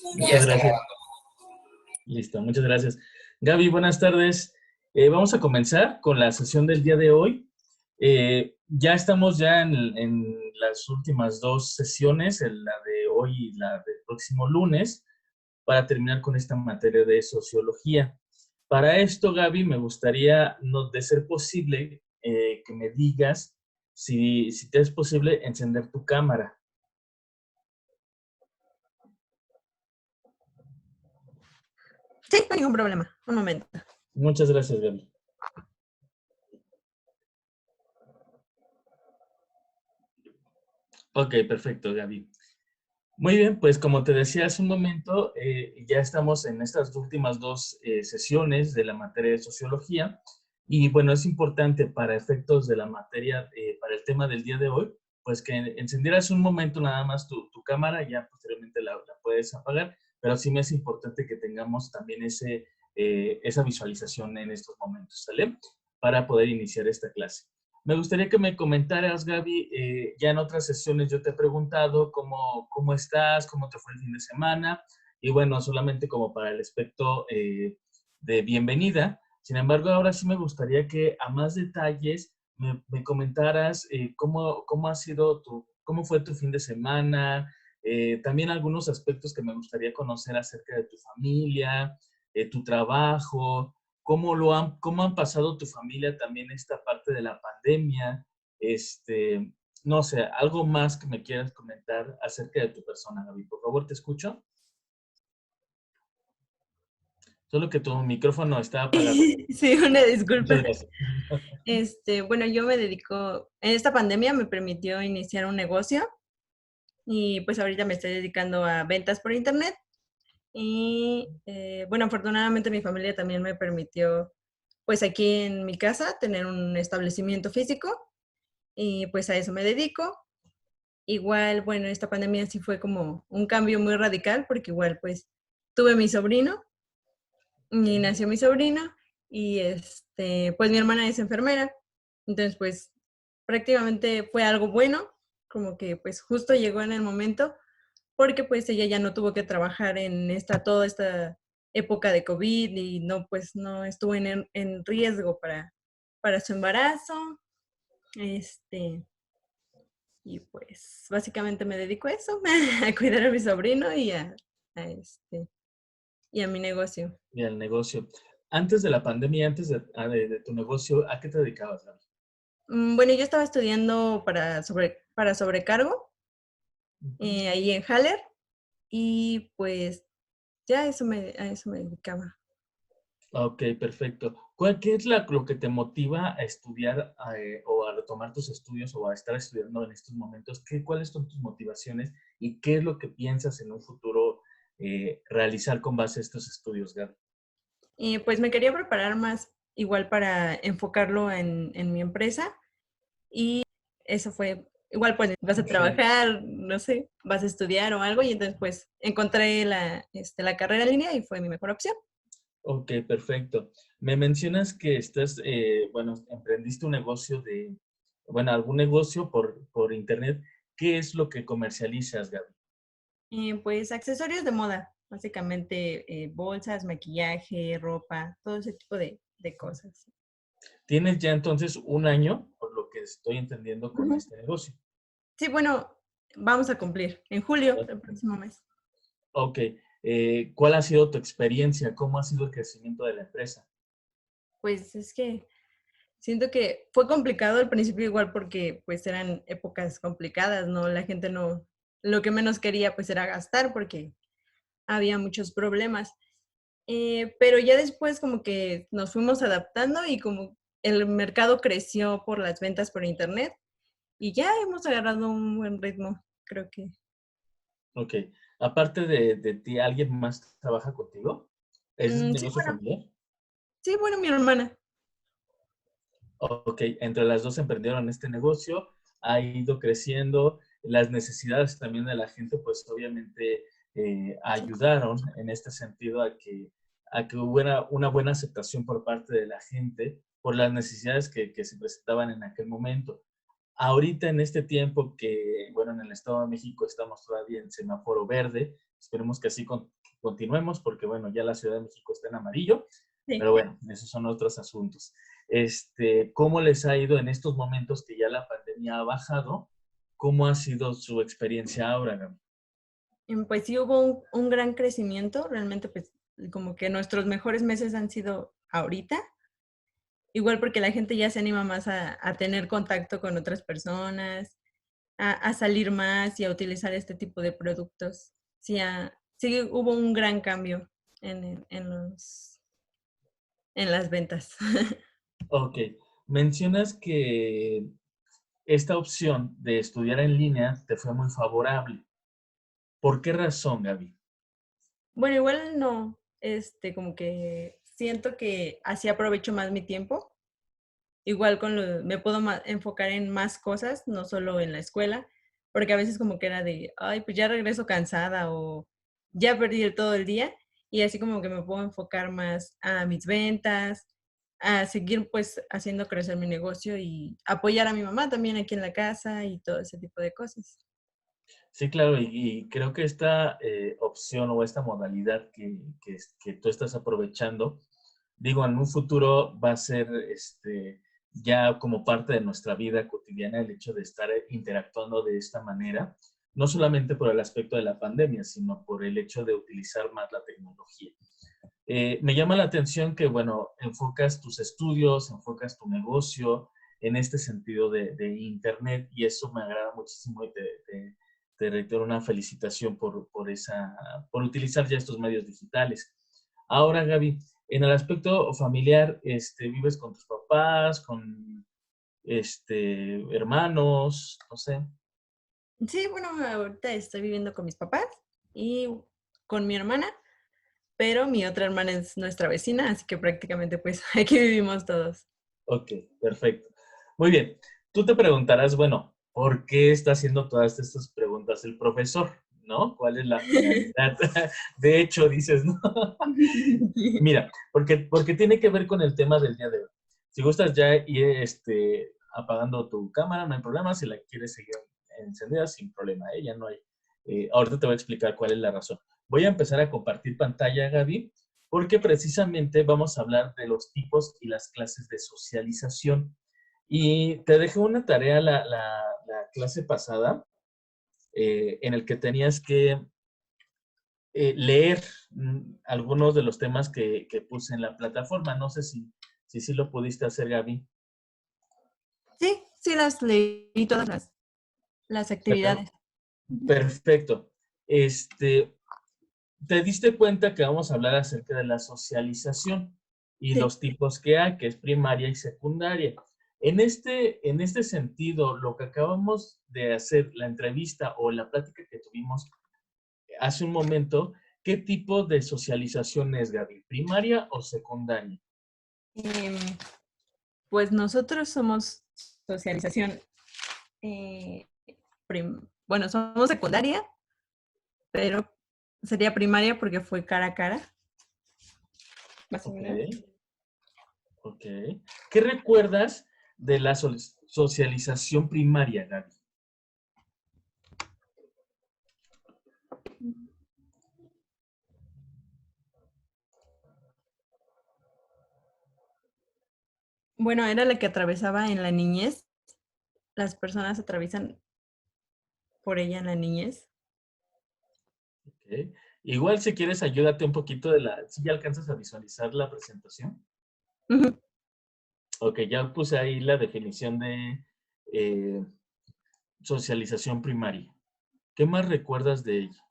Muchas gracias. Listo, muchas gracias. Gaby, buenas tardes. Vamos a comenzar con la sesión del día de hoy. Ya estamos en las últimas dos sesiones, la de hoy y la del próximo lunes, para terminar con esta materia de sociología. Para esto, Gaby, me gustaría, no, de ser posible, que me digas si te es posible encender tu cámara. Sí, no hay ningún problema. Un momento. Muchas gracias, Gaby. Ok, perfecto, Gaby. Muy bien, pues como te decía hace un momento, ya estamos en estas últimas dos sesiones de la materia de sociología y bueno, es importante para efectos de la materia, para el tema del día de hoy, pues que encendieras un momento nada más tu cámara, ya posteriormente la puedes apagar, pero sí me es importante que tengamos también esa visualización en estos momentos, ¿sale? Para poder iniciar esta clase. Me gustaría que me comentaras, Gaby, ya en otras sesiones yo te he preguntado cómo estás, cómo te fue el fin de semana, y bueno, solamente como para el aspecto de bienvenida. Sin embargo, ahora sí me gustaría que a más detalles me comentaras cómo ha sido cómo fue tu fin de semana, también algunos aspectos que me gustaría conocer acerca de tu familia, tu trabajo, cómo han pasado tu familia también esta parte de la pandemia, no sé, algo más que me quieras comentar acerca de tu persona, Gaby. Por favor, te escucho. Solo que tu micrófono está apagado. Sí, una disculpa. Muchas gracias. Bueno, yo me dedico, en esta pandemia me permitió iniciar un negocio y pues ahorita me estoy dedicando a ventas por internet y bueno, afortunadamente mi familia también me permitió pues aquí en mi casa tener un establecimiento físico y pues a eso me dedico. Igual, bueno, esta pandemia sí fue como un cambio muy radical porque igual pues tuve mi sobrino y nació mi sobrino y pues mi hermana es enfermera. Entonces, pues prácticamente fue algo bueno, como que pues justo llegó en el momento porque pues ella ya no tuvo que trabajar en toda esta época de COVID y no, pues no estuvo en riesgo para su embarazo. Y pues básicamente me dedico a eso, a cuidar a mi sobrino a y a mi negocio. Y el negocio. Antes de la pandemia, antes de tu negocio, ¿a qué te dedicabas, Gaby? Bueno, yo estaba estudiando para sobrecargo ahí en Haller y pues ya a eso me dedicaba. Ok, perfecto. ¿Qué es lo que te motiva a estudiar o a retomar tus estudios o a estar estudiando en estos momentos? ¿Cuáles son tus motivaciones y qué es lo que piensas en un futuro realizar con base a estos estudios, Gaby? Y pues me quería preparar más igual para enfocarlo en mi empresa y eso fue, igual pues vas a trabajar, no sé, vas a estudiar o algo y entonces pues encontré la carrera en línea y fue mi mejor opción. Ok, perfecto. Me mencionas que bueno, emprendiste un negocio bueno, algún negocio por internet. ¿Qué es lo que comercializas, Gaby? Pues accesorios de moda, básicamente bolsas, maquillaje, ropa, todo ese tipo de cosas. Tienes ya entonces un año, por lo que estoy entendiendo, con Ujú. este negocio. Sí, bueno, vamos a cumplir en julio, el próximo mes. Ok. ¿Cuál ha sido tu experiencia? ¿Cómo ha sido el crecimiento de la empresa? Pues es que siento que fue complicado al principio igual porque pues eran épocas complicadas, ¿no? La gente no, lo que menos quería pues era gastar porque había muchos problemas. Pero ya después como que nos fuimos adaptando y como el mercado creció por las ventas por internet y ya hemos agarrado un buen ritmo, creo que. Ok. Aparte de ti, ¿alguien más trabaja contigo? ¿Es un Sí, negocio bueno, familiar? sí, bueno, mi hermana. Ok, entre las dos emprendieron este negocio, ha ido creciendo, las necesidades también de la gente, pues obviamente Sí. ayudaron en este sentido a que hubiera una buena aceptación por parte de la gente por las necesidades que se presentaban en aquel momento. ahorita en este tiempo que, bueno, en el Estado de México estamos todavía en semáforo verde, esperemos que así continuemos porque, bueno, ya la Ciudad de México está en amarillo, Sí. pero bueno, esos son otros asuntos. ¿Cómo les ha ido en estos momentos que ya la pandemia ha bajado? ¿Cómo ha sido su experiencia ahora, Gaby? Pues sí hubo un gran crecimiento, realmente pues como que nuestros mejores meses han sido ahorita, igual porque la gente ya se anima más a tener contacto con otras personas, a salir más y a utilizar este tipo de productos. Sí, sí hubo un gran cambio en las ventas. Ok, mencionas que esta opción de estudiar en línea te fue muy favorable. ¿Por qué razón, Gaby? Bueno, igual no, como que siento que así aprovecho más mi tiempo. Igual me puedo enfocar en más cosas, no solo en la escuela, porque a veces como que era de, ay, pues ya regreso cansada o ya perdí todo el día y así como que me puedo enfocar más a mis ventas, a seguir pues haciendo crecer mi negocio y apoyar a mi mamá también aquí en la casa y todo ese tipo de cosas. Sí, claro, y creo que esta opción o esta modalidad que tú estás aprovechando, digo, en un futuro va a ser ya como parte de nuestra vida cotidiana el hecho de estar interactuando de esta manera, no solamente por el aspecto de la pandemia, sino por el hecho de utilizar más la tecnología. Me llama la atención que, bueno, enfocas tus estudios, enfocas tu negocio en este sentido de Internet y eso me agrada muchísimo y te reitero una felicitación por utilizar ya estos medios digitales. Ahora, Gaby, en el aspecto familiar, ¿vives con tus papás, con hermanos, no sé? Sí, bueno, ahorita estoy viviendo con mis papás y con mi hermana, pero mi otra hermana es nuestra vecina, así que prácticamente pues aquí vivimos todos. Ok, perfecto. Muy bien. Tú te preguntarás, bueno, ¿por qué está haciendo todas estas preguntas el profesor? ¿No? ¿Cuál es la finalidad? De hecho, dices, ¿no? Mira, porque tiene que ver con el tema del día de hoy. Si gustas ya ir apagando tu cámara, no hay problema. Si la quieres seguir encendida, sin problema, ¿eh? Ya no hay. Ahorita te voy a explicar cuál es la razón. Voy a empezar a compartir pantalla, Gaby, porque precisamente vamos a hablar de los tipos y las clases de socialización. Y te dejé una tarea la clase pasada en el que tenías que leer algunos de los temas que puse en la plataforma. No sé si sí lo pudiste hacer, Gaby. Sí, sí las leí todas las Per- actividades. Ujú. Perfecto. Te diste cuenta que vamos a hablar acerca de la socialización y Sí. los tipos que hay, que es primaria y secundaria. En este sentido, lo que acabamos de hacer, la entrevista o la plática que tuvimos hace un momento, ¿qué tipo de socialización es, Gaby? ¿Primaria o secundaria? Em, pues nosotros somos socialización, eh, bueno, somos secundaria, pero sería primaria porque fue cara a cara, más o Ok, menos. ok. ¿Qué recuerdas de la socialización primaria, Gaby? Bueno, era la que atravesaba en la niñez. Las personas atraviesan por ella en la niñez. Ok. Igual si quieres, ayúdate un poquito ¿Si ya alcanzas a visualizar la presentación? Ujú. Ok, ya puse ahí la definición de eh, socialización primaria. ¿Qué más recuerdas de ella?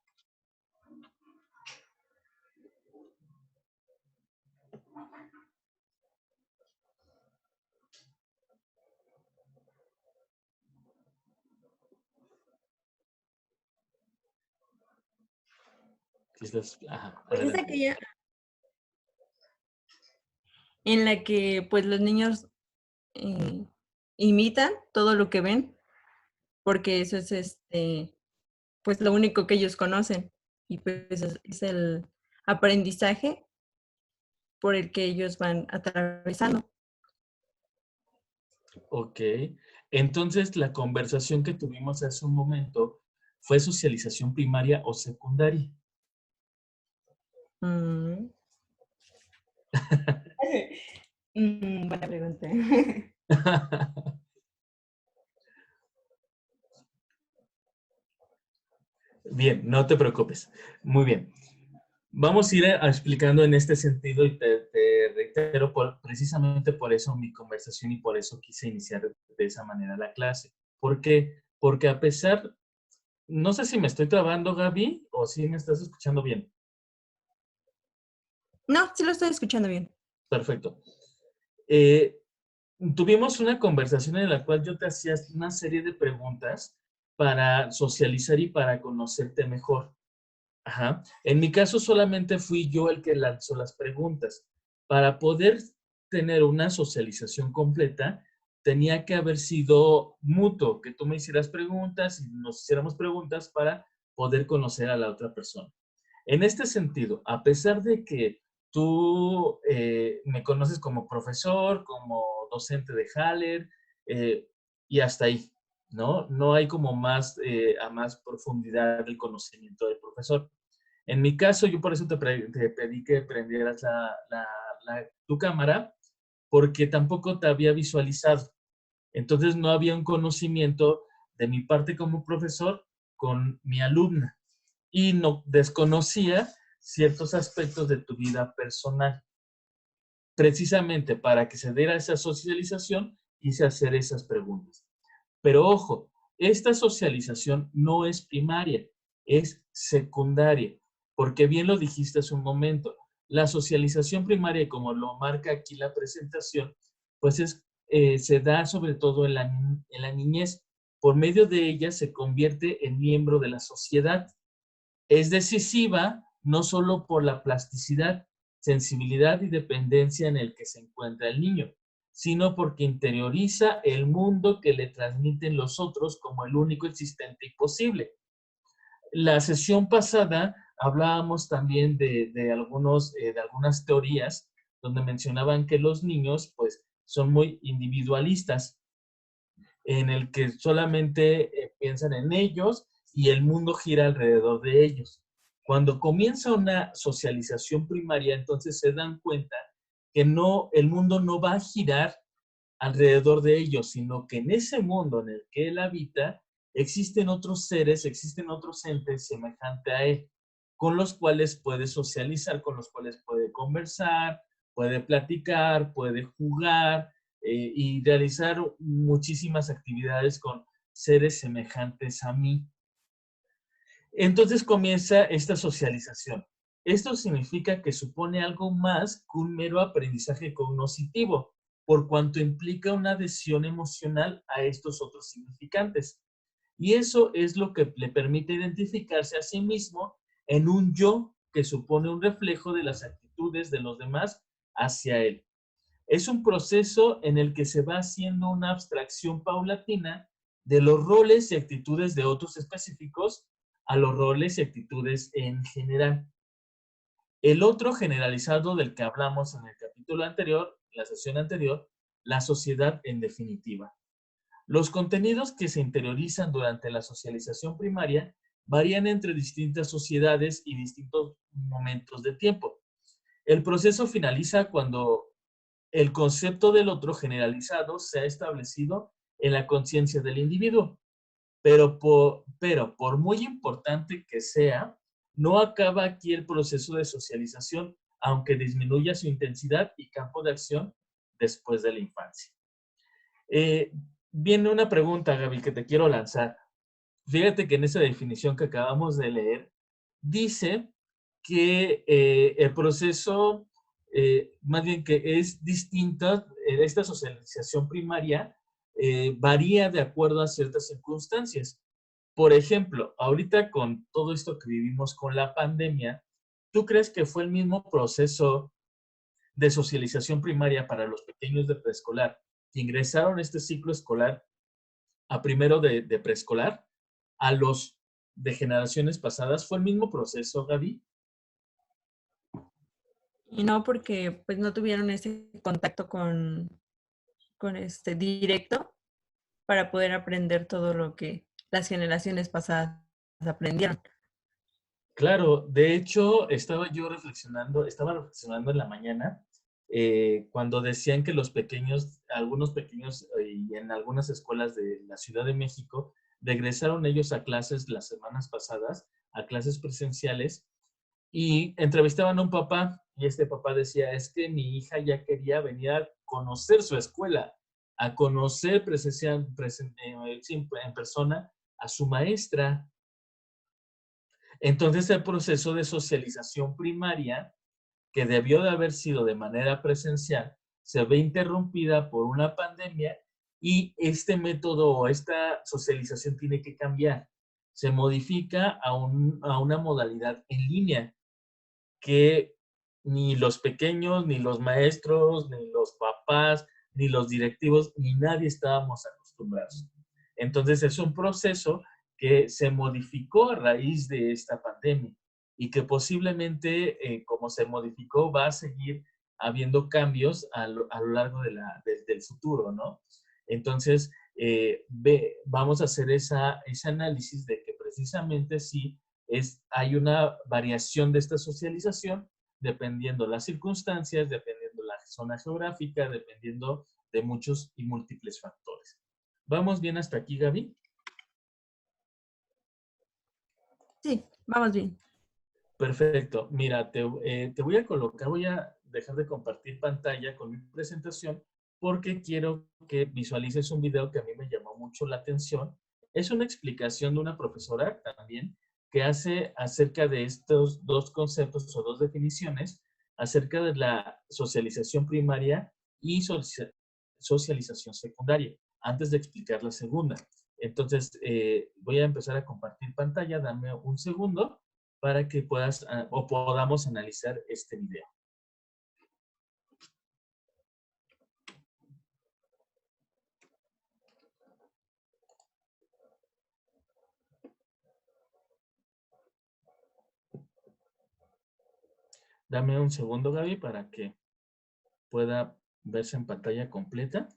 Ajá, Pues es adelante. aquella en la que pues los niños eh, imitan todo lo que ven, porque eso es pues lo único que ellos conocen y pues es el aprendizaje por el que ellos van atravesando. Ok. Entonces, la conversación que tuvimos hace un momento fue socialización primaria o secundaria. Mm. Buena pregunta. Bien, no te preocupes. Muy bien. Vamos a ir explicando en este sentido y te reitero precisamente por eso mi conversación y por eso quise iniciar de esa manera la clase. ¿Por qué? Porque a pesar, no sé si me estoy trabando, Gaby, o si me estás escuchando bien. No, sí lo estoy escuchando bien. Perfecto. Eh, Tuvimos una conversación en la cual yo te hacía una serie de preguntas para socializar y para conocerte mejor. Ajá. En mi caso solamente fui yo el que lanzó las preguntas. Para poder tener una socialización completa, tenía que haber sido mutuo, que tú me hicieras preguntas y nos hiciéramos preguntas para poder conocer a la otra persona. En este sentido, a pesar de que tú me conoces como profesor, como docente de Haller, eh, y hasta ahí, ¿no? No hay como más, a más profundidad del conocimiento del profesor. En mi caso, yo por eso te pedí que prendieras tu cámara, porque tampoco te había visualizado. Entonces no había un conocimiento de mi parte como profesor con mi alumna y no desconocía ciertos aspectos de tu vida personal. Precisamente para que se diera esa socialización, quise hacer esas preguntas. Pero ojo, esta socialización no es primaria, es secundaria, porque bien lo dijiste hace un momento, la socialización primaria, como lo marca aquí la presentación, pues se da sobre todo en la niñez. Por medio de ella se convierte en miembro de la sociedad. Es decisiva no solo por la plasticidad, sensibilidad y dependencia en el que se encuentra el niño, sino porque interioriza el mundo que le transmiten los otros como el único existente y posible. La sesión pasada hablábamos también de algunas teorías donde mencionaban que los niños pues son muy individualistas, en el que solamente piensan en ellos y el mundo gira alrededor de ellos. Cuando comienza una socialización primaria, entonces se dan cuenta que no, el mundo no va a girar alrededor de ellos, sino que en ese mundo en el que él habita existen otros seres, existen otros entes semejantes a él, con los cuales puede socializar, con los cuales puede conversar, puede platicar, puede jugar, y realizar muchísimas actividades con seres semejantes a mí. Entonces comienza esta socialización. Esto significa que supone algo más que un mero aprendizaje cognitivo, por cuanto implica una adhesión emocional a estos otros significantes. Y eso es lo que le permite identificarse a sí mismo en un yo que supone un reflejo de las actitudes de los demás hacia él. Es un proceso en el que se va haciendo una abstracción paulatina de los roles y actitudes de otros específicos a los roles y actitudes en general. El otro generalizado del que hablamos en el capítulo anterior, la sesión anterior, la sociedad en definitiva. Los contenidos que se interiorizan durante la socialización primaria varían entre distintas sociedades y distintos momentos de tiempo. El proceso finaliza cuando el concepto del otro generalizado se ha establecido en la conciencia del individuo, pero por muy importante que sea, no acaba aquí el proceso de socialización, aunque disminuya su intensidad y campo de acción después de la infancia. Eh, Viene una pregunta, Gaby, que te quiero lanzar. Fíjate que en esa definición que acabamos de leer, dice que el proceso, más bien que es distinta, esta socialización primaria varía de acuerdo a ciertas circunstancias. Por ejemplo, ahorita con todo esto que vivimos con la pandemia, ¿tú crees que fue el mismo proceso de socialización primaria para los pequeños de preescolar que ingresaron a este ciclo escolar a primero de preescolar a los de generaciones pasadas? ¿Fue el mismo proceso, Gaby? Y no porque pues no tuvieron ese contacto con directo. para poder aprender todo lo que las generaciones pasadas aprendieron. Claro, de hecho, estaba reflexionando en la mañana, cuando decían que algunos pequeños, y en algunas escuelas de la Ciudad de México, regresaron ellos a clases las semanas pasadas, a clases presenciales, y entrevistaban a un papá, y este papá decía, es que mi hija ya quería venir a conocer su escuela, a conocer sí, en persona a su maestra. Entonces, el proceso de socialización primaria, que debió de haber sido de manera presencial, se ve interrumpida por una pandemia y este método o esta socialización tiene que cambiar. Se modifica a una modalidad en línea que ni los pequeños, ni los maestros, ni los papás, ni los directivos, ni nadie estábamos acostumbrados. Entonces, es un proceso que se modificó a raíz de esta pandemia y que posiblemente, como se modificó, va a seguir habiendo cambios a lo largo del futuro, ¿no? Entonces, vamos a hacer ese análisis de que precisamente sí hay una variación de esta socialización dependiendo las circunstancias, dependiendo la zona geográfica, dependiendo de muchos y múltiples factores. ¿Vamos bien hasta aquí, Gaby? Sí, vamos bien. Perfecto. Mira, te voy a dejar de compartir pantalla con mi presentación porque quiero que visualices un video que a mí me llamó mucho la atención. Es una explicación de una profesora también que hace acerca de estos dos conceptos o dos definiciones acerca de la socialización primaria y socialización secundaria, antes de explicar la segunda. Entonces, voy a empezar a compartir pantalla. Dame un segundo para que puedas o podamos analizar este video. Dame un segundo, Gaby, para que pueda verse en pantalla completa.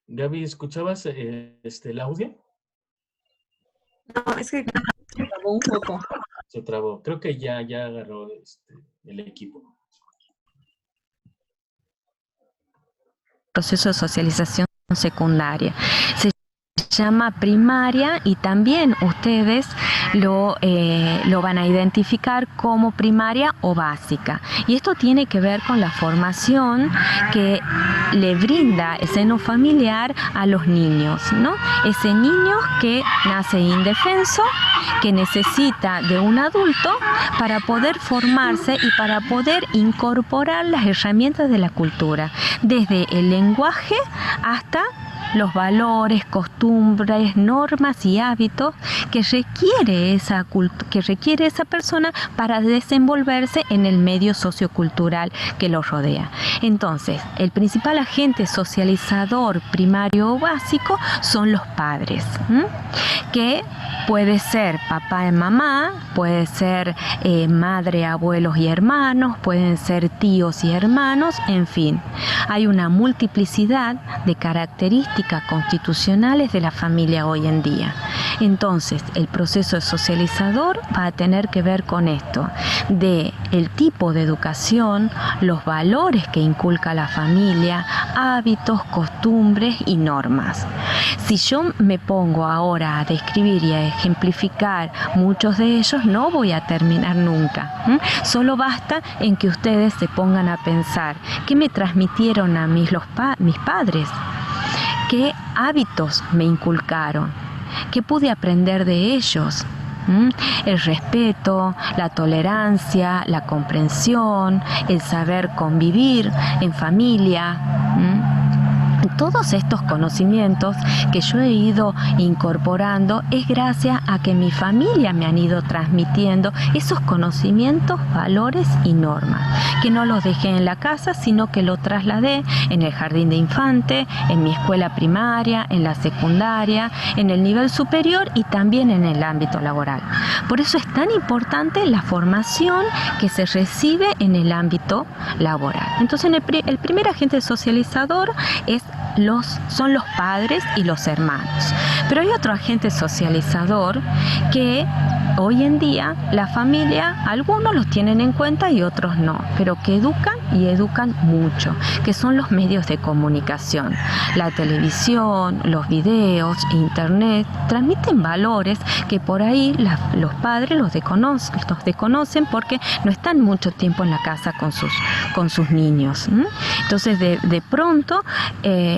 Gaby, ¿escuchabas el audio? No, es que se trabó un poco. Se trabó. Creo que ya agarró el equipo. Proceso de socialización secundaria. Se llama primaria y también ustedes lo van a identificar como primaria o básica. Y esto tiene que ver con la formación que le brinda el seno familiar a los niños, ¿no? Ese niño que nace indefenso, que necesita de un adulto para poder formarse y para poder incorporar las herramientas de la cultura, desde el lenguaje hasta los valores, costumbres, normas y hábitos que requiere esa persona para desenvolverse en el medio sociocultural que lo rodea. Entonces, el principal agente socializador primario o básico son los padres, que Puede ser papá y mamá, puede ser madre, abuelos y hermanos, pueden ser tíos y hermanos, en fin. Hay una multiplicidad de características constitucionales de la familia hoy en día. Entonces, el proceso socializador va a tener que ver con esto, de el tipo de educación, los valores que inculca la familia, hábitos, costumbres y normas. Si yo me pongo ahora a describir y a ejemplificar muchos de ellos, no voy a terminar nunca. Solo basta en que ustedes se pongan a pensar, ¿qué me transmitieron a mí mis padres? ¿Qué hábitos me inculcaron? ¿Qué pude aprender de ellos? El respeto, la tolerancia, la comprensión, el saber convivir en familia. Todos estos conocimientos que yo he ido incorporando es gracias a que mi familia me han ido transmitiendo esos conocimientos, valores y normas, que no los dejé en la casa, sino que lo trasladé en el jardín de infante, en mi escuela primaria, en la secundaria, en el nivel superior y también en el ámbito laboral. Por eso es tan importante la formación que se recibe en el ámbito laboral. Entonces, el primer agente socializador son los padres y los hermanos. Pero hay otro agente socializador que hoy en día la familia, algunos los tienen en cuenta y otros no, pero que educan y educan mucho, que son los medios de comunicación. La televisión, los videos, internet, transmiten valores que por ahí los padres los desconocen porque no están mucho tiempo en la casa con sus niños. Entonces de pronto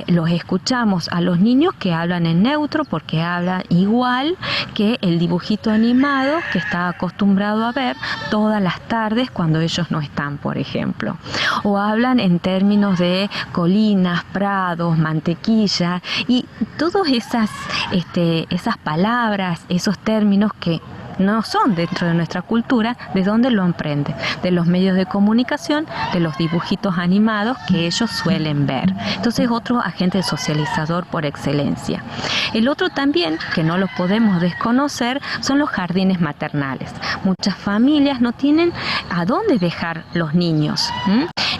los escuchamos a los niños que hablan en neutro porque hablan igual que el dibujito animado que está acostumbrado a ver todas las tardes cuando ellos no están, por ejemplo. O hablan en términos de colinas, prados, mantequilla y todas esas palabras, esos términos que no son dentro de nuestra cultura, ¿de dónde lo aprenden? De los medios de comunicación, de los dibujitos animados que ellos suelen ver. Entonces, otro agente socializador por excelencia. El otro también, que no lo podemos desconocer, son los jardines maternales. Muchas familias no tienen a dónde dejar los niños,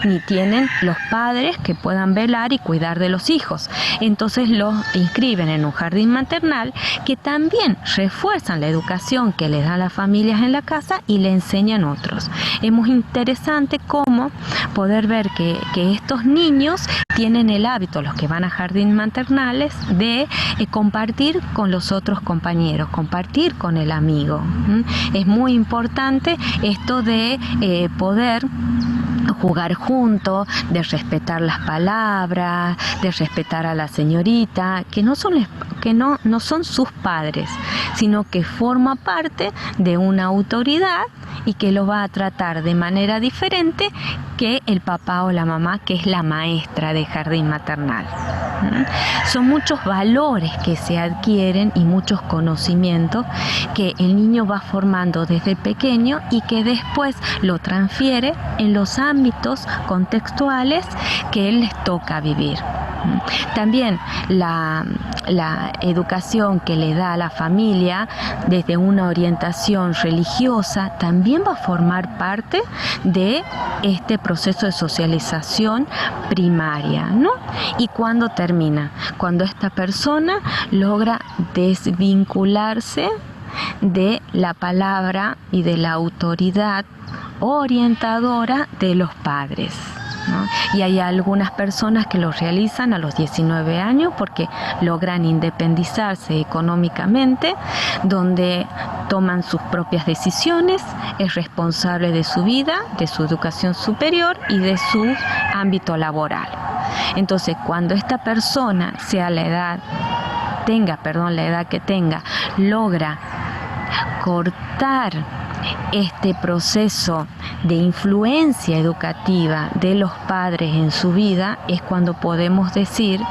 ni tienen los padres que puedan velar y cuidar de los hijos. Entonces los inscriben en un jardín maternal que también refuerzan la educación que les dan las familias en la casa y le enseñan otros. Es muy interesante cómo poder ver que estos niños tienen el hábito, los que van a jardín maternales, de compartir con los otros compañeros, compartir con el amigo. Es muy importante esto de poder jugar juntos, de respetar las palabras, de respetar a la señorita, que no son sus padres, sino que forma parte de una autoridad y que lo va a tratar de manera diferente que el papá o la mamá, que es la maestra de jardín maternal. Son muchos valores que se adquieren y muchos conocimientos que el niño va formando desde pequeño y que después lo transfiere en los ámbitos contextuales que él les toca vivir. También la educación que le da a la familia desde una orientación religiosa también va a formar parte de este proceso de socialización primaria, ¿no? ¿Y cuándo termina? Cuando esta persona logra desvincularse de la palabra y de la autoridad orientadora de los padres, ¿no? Y hay algunas personas que lo realizan a los 19 años porque logran independizarse económicamente, donde toman sus propias decisiones, es responsable de su vida, de su educación superior y de su ámbito laboral. Entonces, cuando esta persona, sea la edad que tenga, logra cortar este proceso de influencia educativa de los padres en su vida, es cuando podemos decir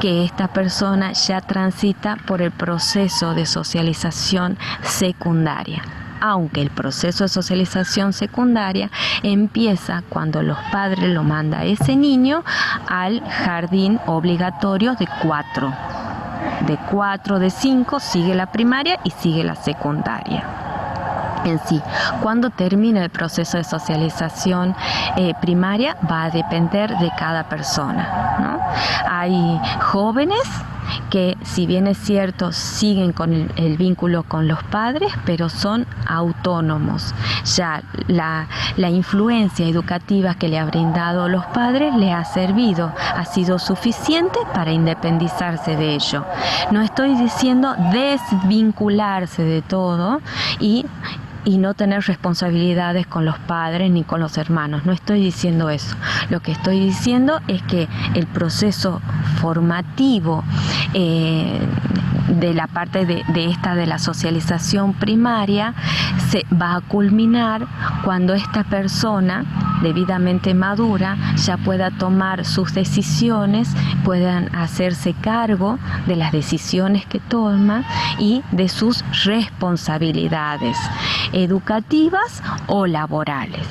que esta persona ya transita por el proceso de socialización secundaria. Aunque el proceso de socialización secundaria empieza cuando los padres lo mandan a ese niño al jardín obligatorio de de 4, de 5, sigue la primaria y sigue la secundaria. En sí, cuando termina el proceso de socialización primaria va a depender de cada persona, ¿no? Hay jóvenes que, si bien es cierto, siguen con el vínculo con los padres, pero son autónomos. Ya la influencia educativa que le ha brindado los padres le ha servido, ha sido suficiente para independizarse de ello. No estoy diciendo desvincularse de todo y no tener responsabilidades con los padres ni con los hermanos. No estoy diciendo eso. Lo que estoy diciendo es que el proceso formativo de la parte de la socialización primaria se va a culminar cuando esta persona debidamente madura ya pueda tomar sus decisiones, puedan hacerse cargo de las decisiones que toma y de sus responsabilidades educativas o laborales.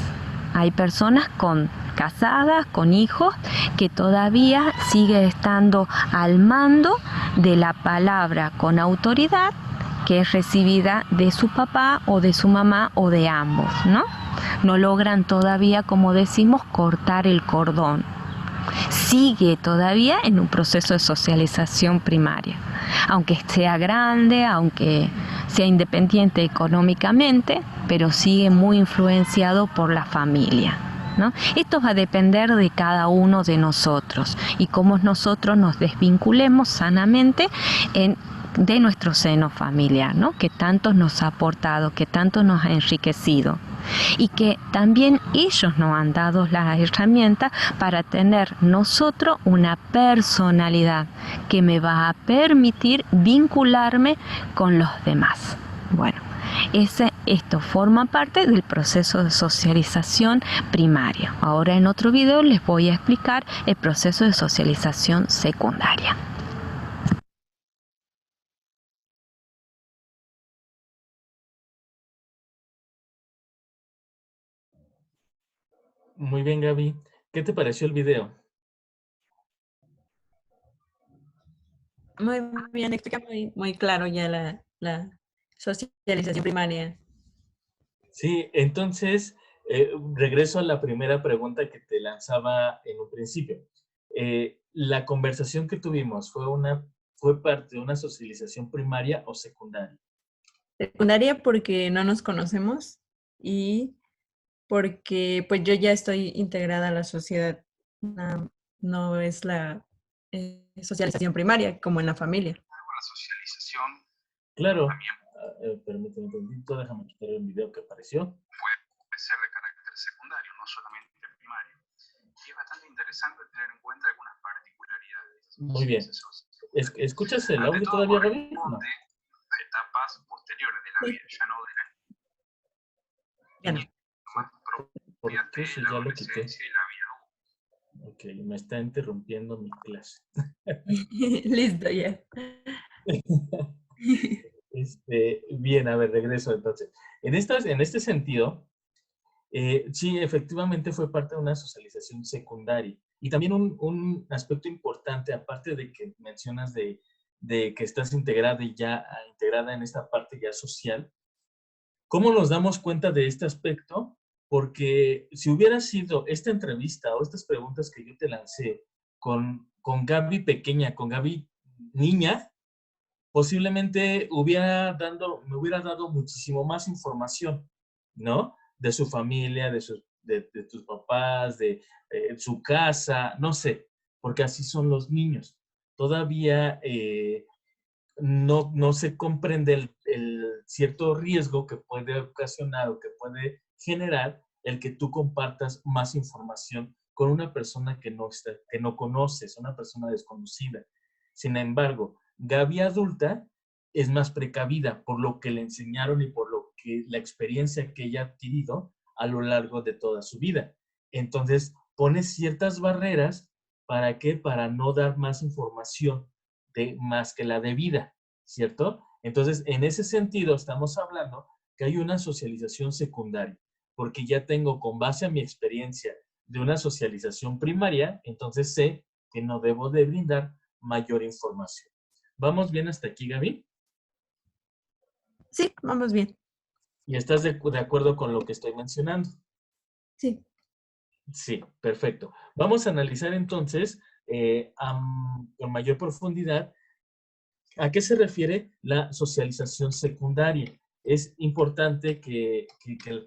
Hay personas casadas, con hijos, que todavía sigue estando al mando de la palabra con autoridad que es recibida de su papá o de su mamá o de ambos, ¿no? No logran todavía, como decimos, cortar el cordón. Sigue todavía en un proceso de socialización primaria, aunque sea grande, aunque sea independiente económicamente, pero sigue muy influenciado por la familia, ¿no? Esto va a depender de cada uno de nosotros y cómo nosotros nos desvinculemos sanamente de nuestro seno familiar, ¿no? Que tanto nos ha aportado, que tanto nos ha enriquecido. Y que también ellos nos han dado las herramientas para tener nosotros una personalidad que me va a permitir vincularme con los demás. Bueno, esto forma parte del proceso de socialización primaria. Ahora en otro video les voy a explicar el proceso de socialización secundaria. Muy bien, Gaby. ¿Qué te pareció el video? Muy bien, explica muy claro ya la socialización primaria. Sí, entonces, regreso a la primera pregunta que te lanzaba en un principio. ¿La conversación que tuvimos fue parte de una socialización primaria o secundaria? Secundaria porque no nos conocemos y porque pues yo ya estoy integrada a la sociedad. No es la socialización primaria como en la familia. La socialización Claro. también Permíteme un momentito, déjame quitar el video que apareció. puede ser de carácter secundario, no solamente primario. Y es bastante interesante tener en cuenta algunas particularidades. Muy bien. ¿Escuchas el audio todavía, Gaby? No. A etapas posteriores de la vida, ya no de la Ya no. niñez, más propias ¿Por qué de si la ya lo quité? adolescencia y la vida adulta. Ok, me está interrumpiendo mi clase. Listo, ya. Bien, a ver, regreso entonces. En este sentido, sí, efectivamente fue parte de una socialización secundaria. Y también un aspecto importante, aparte de que mencionas de que estás integrada en esta parte ya social, ¿cómo nos damos cuenta de este aspecto? Porque si hubiera sido esta entrevista o estas preguntas que yo te lancé con Gaby pequeña, con Gaby niña, posiblemente me hubiera dado muchísimo más información, ¿no? De su familia, de tus papás, de su casa, no sé, porque así son los niños. Todavía no se comprende el cierto riesgo que puede ocasionar o que puede generar el que tú compartas más información con una persona que no conoces, una persona desconocida. Sin embargo, Gaby adulta es más precavida por lo que le enseñaron y por lo que la experiencia que ella ha adquirido a lo largo de toda su vida. Entonces, pone ciertas barreras, ¿para qué? Para no dar más información más que la debida, ¿cierto? Entonces, en ese sentido, estamos hablando que hay una socialización secundaria, porque ya tengo, con base a mi experiencia de una socialización primaria, entonces sé que no debo de brindar mayor información. ¿Vamos bien hasta aquí, Gaby? Sí, vamos bien. ¿Y estás de acuerdo con lo que estoy mencionando? Sí. Sí, perfecto. Vamos a analizar entonces con mayor profundidad a qué se refiere la socialización secundaria. Es importante que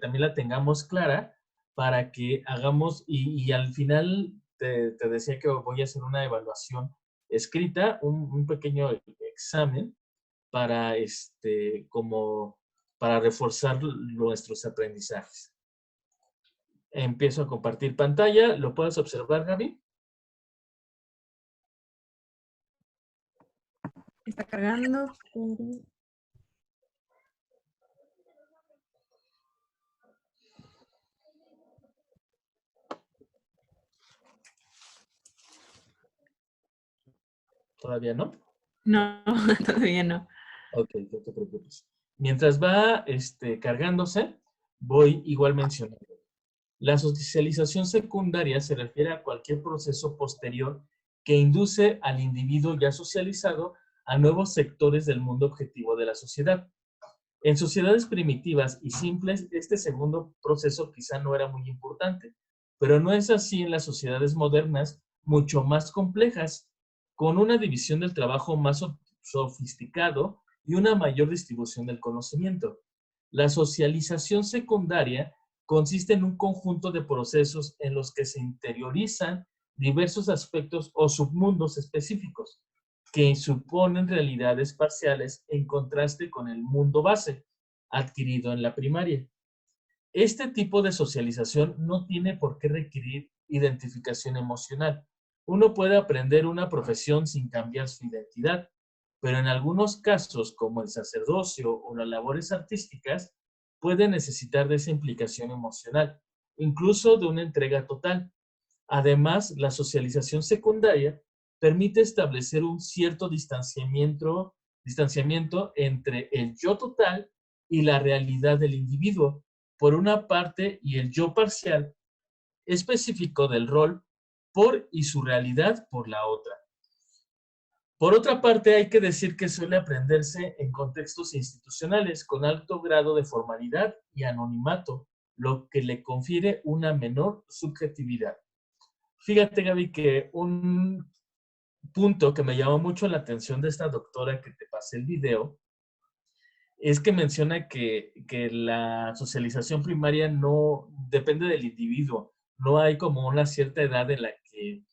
también la tengamos clara para que hagamos, y al final te decía que voy a hacer una evaluación escrita, un pequeño examen para, para reforzar nuestros aprendizajes. Empiezo a compartir pantalla. ¿Lo puedes observar, Gaby? Está cargando, pero... ¿Todavía no? No, todavía no. Ok, no te preocupes. Mientras va cargándose, voy igual mencionando. La socialización secundaria se refiere a cualquier proceso posterior que induce al individuo ya socializado a nuevos sectores del mundo objetivo de la sociedad. En sociedades primitivas y simples, este segundo proceso quizá no era muy importante, pero no es así en las sociedades modernas, mucho más complejas, con una división del trabajo más sofisticado y una mayor distribución del conocimiento. La socialización secundaria consiste en un conjunto de procesos en los que se interiorizan diversos aspectos o submundos específicos, que suponen realidades parciales en contraste con el mundo base adquirido en la primaria. Este tipo de socialización no tiene por qué requerir identificación emocional. Uno puede aprender una profesión sin cambiar su identidad, pero en algunos casos, como el sacerdocio o las labores artísticas, puede necesitar de esa implicación emocional, incluso de una entrega total. Además, la socialización secundaria permite establecer un cierto distanciamiento entre el yo total y la realidad del individuo, por una parte, y el yo parcial específico del rol por y su realidad por la otra. Por otra parte, hay que decir que suele aprenderse en contextos institucionales con alto grado de formalidad y anonimato, lo que le confiere una menor subjetividad. Fíjate, Gaby, que un punto que me llamó mucho la atención de esta doctora que te pasé el video es que menciona que la socialización primaria no depende del individuo. No hay como una cierta edad en la que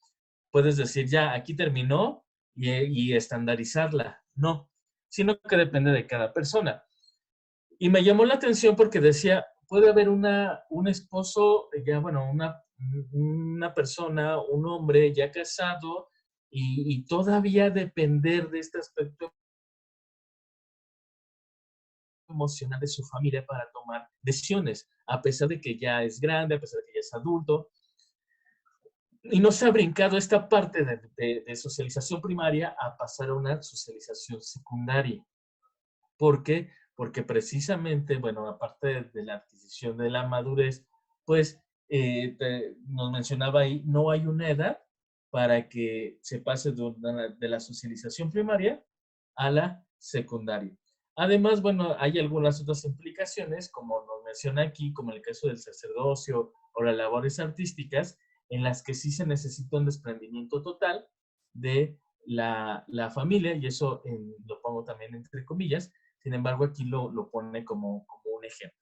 puedes decir, ya, aquí terminó y estandarizarla. No, sino que depende de cada persona. Y me llamó la atención porque decía, puede haber un esposo, ya, bueno, una persona, un hombre ya casado y todavía depender de este aspecto emocional de su familia para tomar decisiones, a pesar de que ya es grande, a pesar de que ya es adulto, y no se ha brincado esta parte de socialización primaria a pasar a una socialización secundaria. ¿Por qué? Porque precisamente, bueno, aparte de la adquisición de la madurez, pues nos mencionaba ahí, no hay una edad para que se pase de la socialización primaria a la secundaria. Además, bueno, hay algunas otras implicaciones, como nos menciona aquí, como en el caso del sacerdocio o las labores artísticas, en las que sí se necesita un desprendimiento total de la familia, y eso lo pongo también entre comillas. Sin embargo, aquí lo pone como un ejemplo.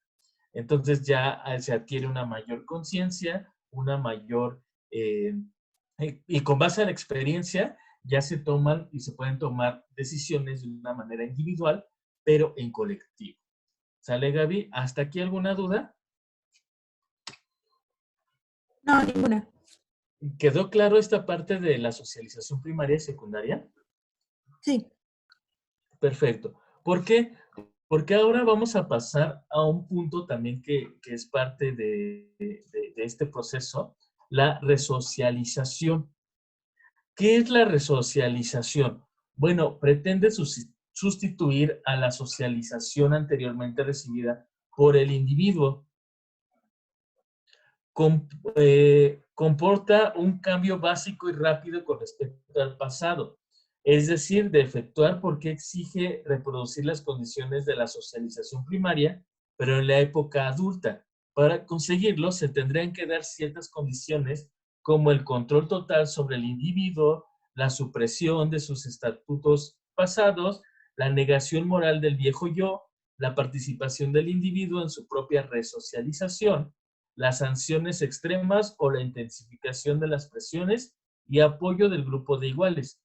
Entonces ya se adquiere una mayor conciencia, una mayor, y con base a la experiencia, ya se toman y se pueden tomar decisiones de una manera individual, pero en colectivo. ¿Sale, Gaby? ¿Hasta aquí alguna duda? No, ninguna. ¿Quedó claro esta parte de la socialización primaria y secundaria? Sí. Perfecto. ¿Por qué? Porque ahora vamos a pasar a un punto también que es parte de este proceso, la resocialización. ¿Qué es la resocialización? Bueno, pretende sustituir a la socialización anteriormente recibida por el individuo. Comporta un cambio básico y rápido con respecto al pasado. es decir, de efectuar porque exige reproducir las condiciones de la socialización primaria, pero en la época adulta. Para conseguirlo se tendrían que dar ciertas condiciones como el control total sobre el individuo, la supresión de sus estatutos pasados, la negación moral del viejo yo, la participación del individuo en su propia resocialización, las sanciones extremas o la intensificación de las presiones y apoyo del grupo de iguales.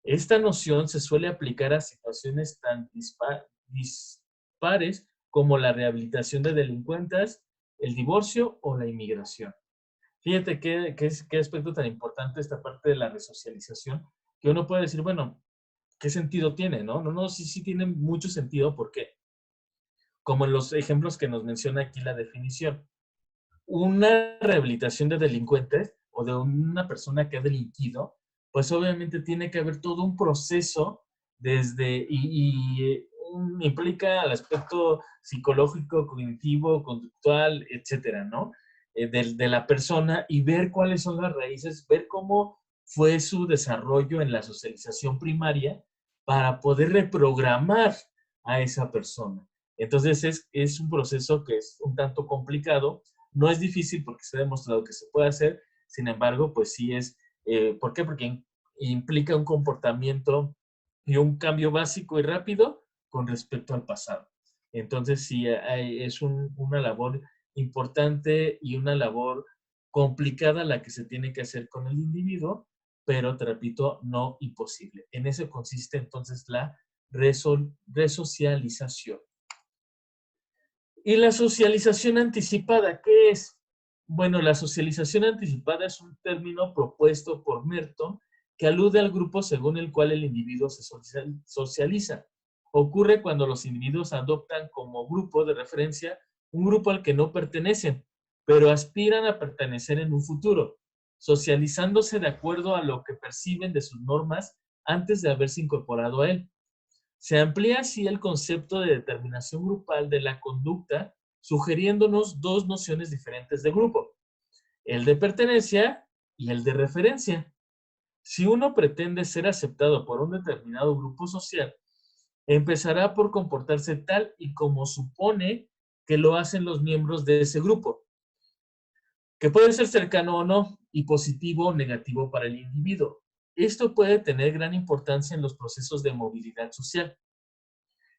Esta noción se suele aplicar a situaciones tan dispares como la rehabilitación de delincuentes, el divorcio o la inmigración. Fíjate qué aspecto tan importante esta parte de la resocialización, que uno puede decir, bueno, ¿qué sentido tiene? No, sí tiene mucho sentido porque, como en los ejemplos que nos menciona aquí la definición, una rehabilitación de delincuentes o de una persona que ha delinquido, pues obviamente tiene que haber todo un proceso implica el aspecto psicológico, cognitivo, conductual, etcétera, ¿no? De la persona y ver cuáles son las raíces, ver cómo fue su desarrollo en la socialización primaria para poder reprogramar a esa persona. Entonces es un proceso que es un tanto complicado, no es difícil porque se ha demostrado que se puede hacer, sin embargo, pues sí es, ¿por qué? Porque implica un comportamiento y un cambio básico y rápido con respecto al pasado. Entonces sí es una labor importante y una labor complicada la que se tiene que hacer con el individuo, pero te repito, no imposible. En eso consiste entonces la resocialización. ¿Y la socialización anticipada qué es? Bueno, la socialización anticipada es un término propuesto por Merton que alude al grupo según el cual el individuo se socializa. Ocurre cuando los individuos adoptan como grupo de referencia un grupo al que no pertenecen, pero aspiran a pertenecer en un futuro, socializándose de acuerdo a lo que perciben de sus normas antes de haberse incorporado a él. Se amplía así el concepto de determinación grupal de la conducta, sugiriéndonos dos nociones diferentes de grupo, el de pertenencia y el de referencia. Si uno pretende ser aceptado por un determinado grupo social, empezará por comportarse tal y como supone que lo hacen los miembros de ese grupo, que puede ser cercano o no, y positivo o negativo para el individuo. Esto puede tener gran importancia en los procesos de movilidad social.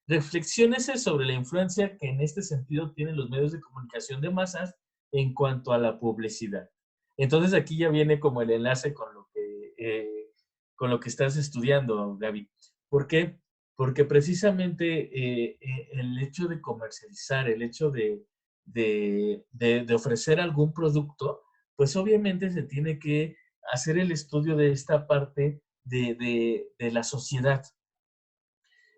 Reflexiónese sobre la influencia que en este sentido tienen los medios de comunicación de masas en cuanto a la publicidad. Entonces aquí ya viene como el enlace con lo que estás estudiando, Gaby. ¿Por qué? Porque precisamente el hecho de comercializar, el hecho de ofrecer algún producto, pues obviamente se tiene que hacer el estudio de esta parte de la sociedad.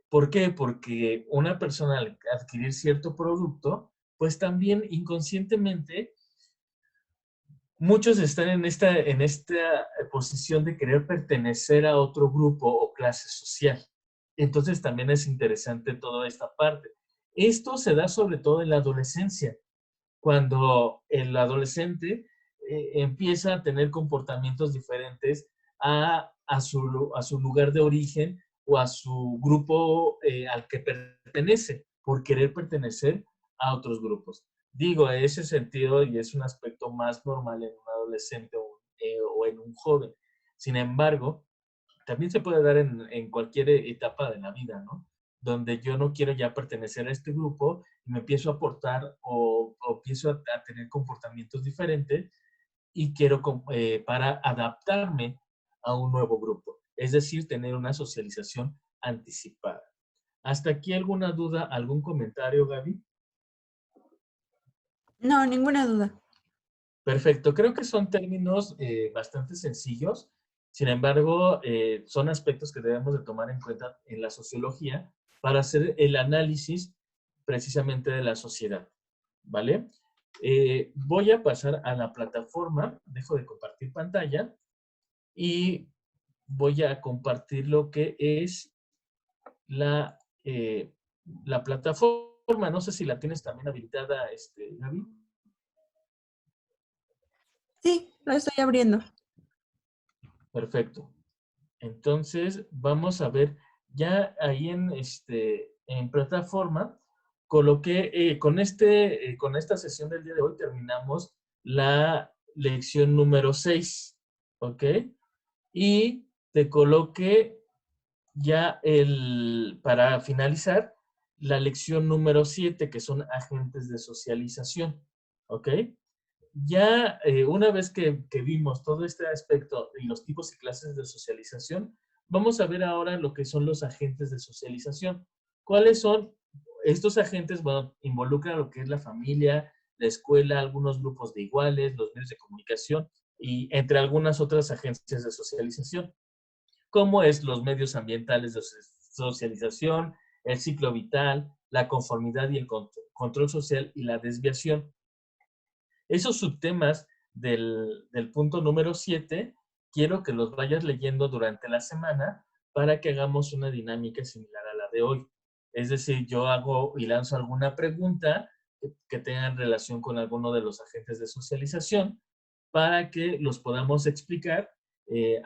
¿Por qué? Porque una persona al adquirir cierto producto, pues también inconscientemente muchos están en esta posición de querer pertenecer a otro grupo o clase social. Entonces también es interesante toda esta parte. Esto se da sobre todo en la adolescencia, cuando el adolescente empieza a tener comportamientos diferentes a su lugar de origen o a su grupo al que pertenece, por querer pertenecer a otros grupos. Digo, en ese sentido, y es un aspecto más normal en un adolescente o en un joven. Sin embargo, también se puede dar en cualquier etapa de la vida, ¿no? Donde yo no quiero ya pertenecer a este grupo y me empiezo a aportar o empiezo a tener comportamientos diferentes y quiero para adaptarme a un nuevo grupo. Es decir, tener una socialización anticipada. ¿Hasta aquí alguna duda, algún comentario, Gaby? No, ninguna duda. Perfecto, creo que son términos bastante sencillos, sin embargo, son aspectos que debemos de tomar en cuenta en la sociología para hacer el análisis precisamente de la sociedad, ¿vale? Voy a pasar a la plataforma, dejo de compartir pantalla y voy a compartir lo que es la plataforma. No sé si la tienes también habilitada, Gaby. Sí, lo estoy abriendo. Perfecto. Entonces, vamos a ver, ya ahí en plataforma, coloqué, con esta sesión del día de hoy terminamos la lección número 6, ¿ok? Y te coloqué ya para finalizar, la lección número 7, que son agentes de socialización, ¿ok? Ya una vez que vimos todo este aspecto y los tipos y clases de socialización, vamos a ver ahora lo que son los agentes de socialización. ¿Cuáles son estos agentes? Bueno, involucran lo que es la familia, la escuela, algunos grupos de iguales, los medios de comunicación y entre algunas otras agencias de socialización, como es los medios ambientales de socialización, el ciclo vital, la conformidad y el control social y la desviación. Esos subtemas del punto número 7, quiero que los vayas leyendo durante la semana para que hagamos una dinámica similar a la de hoy. Es decir, yo hago y lanzo alguna pregunta que tenga relación con alguno de los agentes de socialización para que los podamos explicar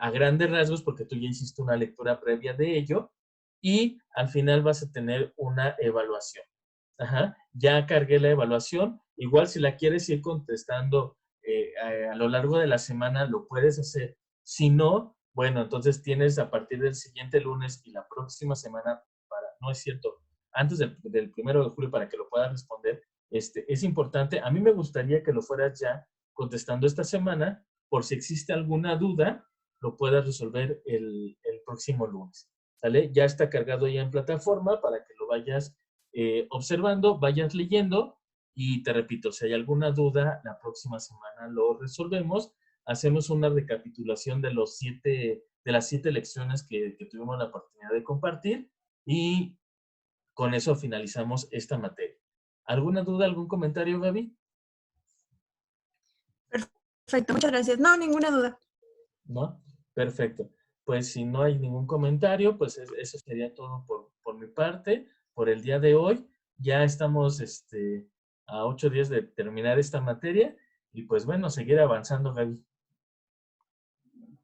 a grandes rasgos, porque tú ya hiciste una lectura previa de ello, y al final vas a tener una evaluación. Ajá, ya cargué la evaluación. Igual si la quieres ir contestando a lo largo de la semana, lo puedes hacer. Si no, bueno, entonces tienes a partir del siguiente lunes y la próxima semana, no es cierto, antes del 1 de julio para que lo puedas responder. Es importante. A mí me gustaría que lo fueras ya contestando esta semana, por si existe alguna duda, lo puedas resolver el próximo lunes. ¿Sale? Ya está cargado ya en plataforma para que lo vayas observando, vayas leyendo y te repito, si hay alguna duda, la próxima semana lo resolvemos. Hacemos una recapitulación de las 7 lecciones que tuvimos la oportunidad de compartir y con eso finalizamos esta materia. ¿Alguna duda, algún comentario, Gaby? Perfecto, muchas gracias. No, ninguna duda. ¿No? Perfecto. Pues si no hay ningún comentario, pues eso sería todo por mi parte, por el día de hoy. Ya estamos a 8 días de terminar esta materia y pues bueno, seguir avanzando, Gaby.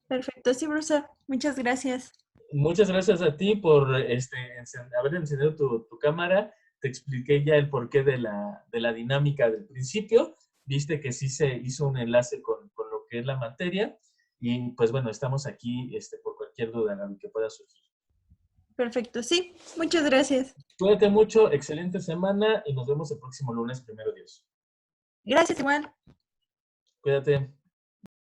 Perfecto, sí, profesor. Muchas gracias. Muchas gracias a ti por haber encendido tu cámara. Te expliqué ya el porqué de la dinámica del principio. Viste que sí se hizo un enlace con lo que es la materia. Y pues bueno, estamos aquí por cualquier duda, Gaby, que pueda surgir. Perfecto, sí. Muchas gracias. Cuídate mucho, excelente semana y nos vemos el próximo lunes, primero Dios. Gracias, igual. Cuídate.